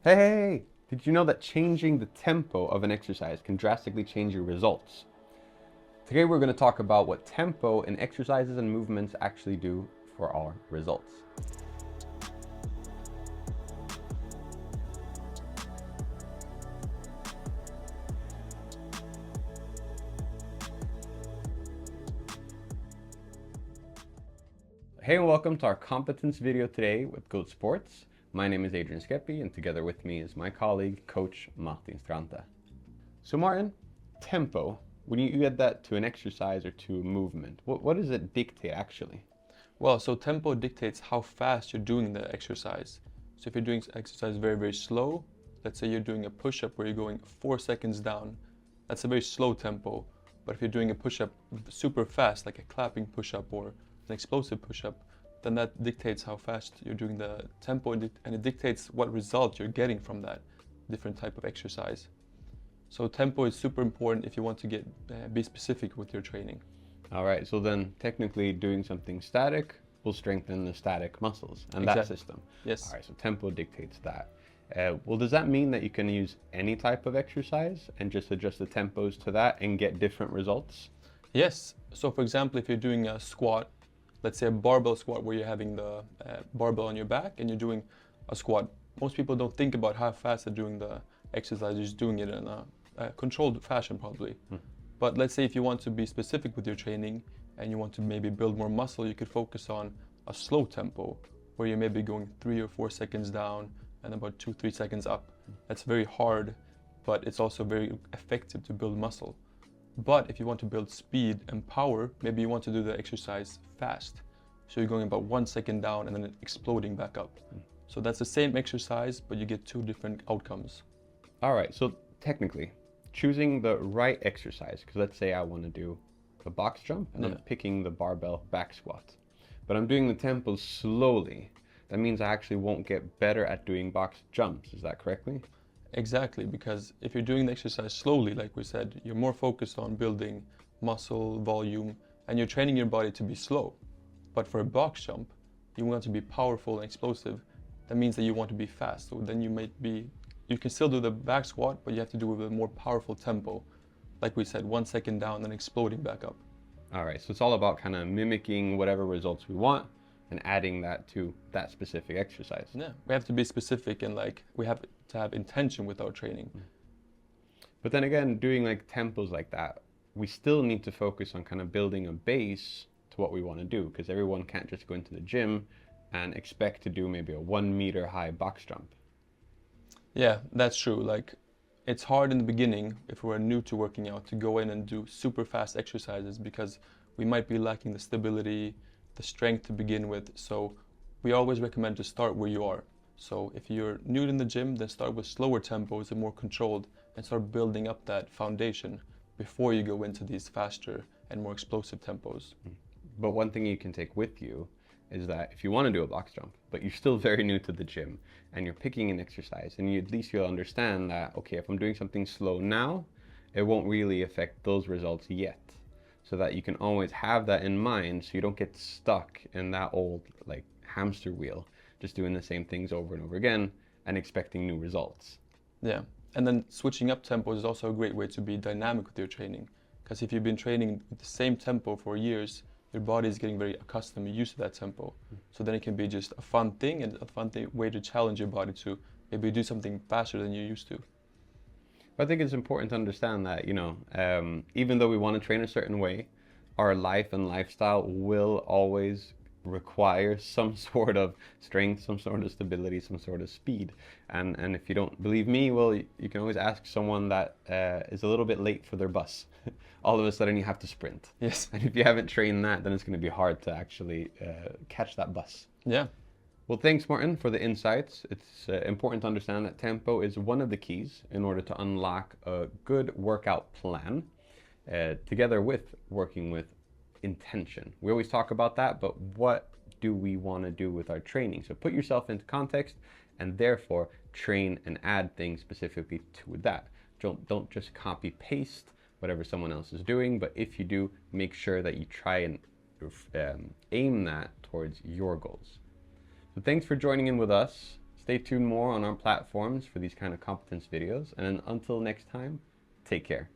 Hey, did you know that changing the tempo of an exercise can drastically change your results? Today we're going to talk about what tempo in exercises and movements actually do for our results. Hey and welcome to our competence video today with Goat Sports. My name is Adrian Martin and together with me is my colleague, Coach Martin Stranta. So Martin, tempo, when you add that to an exercise or to a movement, what does it dictate actually? Well, so tempo dictates how fast you're doing the exercise. So if you're doing exercise very, very slow, let's say you're doing a push-up where you're going 4 seconds down, that's a very slow tempo. But if you're doing a push-up super fast, like a clapping push-up or an explosive push-up, then that dictates how fast you're doing the tempo and it dictates what result you're getting from that different type of exercise. So tempo is super important if you want to be specific with your training. All right, so then technically doing something static will strengthen the static muscles and that system. Yes. All right, so tempo dictates that. Well, does that mean that you can use any type of exercise and just adjust the tempos to that and get different results? Yes. So for example, if you're doing a squat, let's say a barbell squat where you're having the barbell on your back and you're doing a squat, most people don't think about how fast they're doing the exercise, they're just doing it in a controlled fashion probably. But let's say if you want to be specific with your training and you want to maybe build more muscle, you could focus on a slow tempo where you're maybe going 3 or 4 seconds down and about 2-3 seconds up. That's very hard, but it's also very effective to build muscle. But if you want to build speed and power, maybe you want to do the exercise fast. So you're going about 1 second down and then exploding back up. So that's the same exercise, but you get 2 different outcomes. All right, so technically, choosing the right exercise, because let's say I want to do a box jump and I'm picking the barbell back squat, but I'm doing the tempo slowly. That means I actually won't get better at doing box jumps. Is that correctly? Exactly, because if you're doing the exercise slowly, like we said, you're more focused on building muscle, volume, and you're training your body to be slow. But for a box jump, you want to be powerful and explosive. That means that you want to be fast. So then you can still do the back squat, but you have to do it with a more powerful tempo. Like we said, 1 second down, then exploding back up. All right, so it's all about kind of mimicking whatever results we want and adding that to that specific exercise. Yeah, we have to be specific and we have to have intention with our training. But then again, doing like tempos like that, we still need to focus on kind of building a base to what we want to do, because everyone can't just go into the gym and expect to do maybe a 1 meter high box jump. Yeah, that's true. It's hard in the beginning if we're new to working out to go in and do super fast exercises because we might be lacking the stability, the strength to begin with. So we always recommend to start where you are. So if you're new in the gym, then start with slower tempos and more controlled and start building up that foundation before you go into these faster and more explosive tempos. But one thing you can take with you is that if you want to do a box jump, but you're still very new to the gym and you're picking an exercise, and at least you'll understand that, okay, if I'm doing something slow now, it won't really affect those results yet. So that you can always have that in mind so you don't get stuck in that old like hamster wheel, just doing the same things over and over again and expecting new results. Yeah, and then switching up tempos is also a great way to be dynamic with your training. Because if you've been training with the same tempo for years, your body is getting very accustomed and used to that tempo. So then it can be just a fun thing and a fun way to challenge your body to maybe do something faster than you're used to. But I think it's important to understand that, even though we want to train a certain way, our life and lifestyle will always require some sort of strength, some sort of stability, some sort of speed. And if you don't believe me, well, you can always ask someone that is a little bit late for their bus. All of a sudden you have to sprint. Yes. And if you haven't trained that, then it's going to be hard to actually catch that bus. Yeah. Well, thanks, Martin, for the insights. It's important to understand that tempo is one of the keys in order to unlock a good workout plan, together with working with intention. We always talk about that, but what do we want to do with our training? So put yourself into context and therefore train and add things specifically to that. Don't just copy paste whatever someone else is doing, but if you do, make sure that you try and aim that towards your goals. So thanks for joining in with us. stay tuned more on our platforms for these kind of competence videos. And then until next time, take care.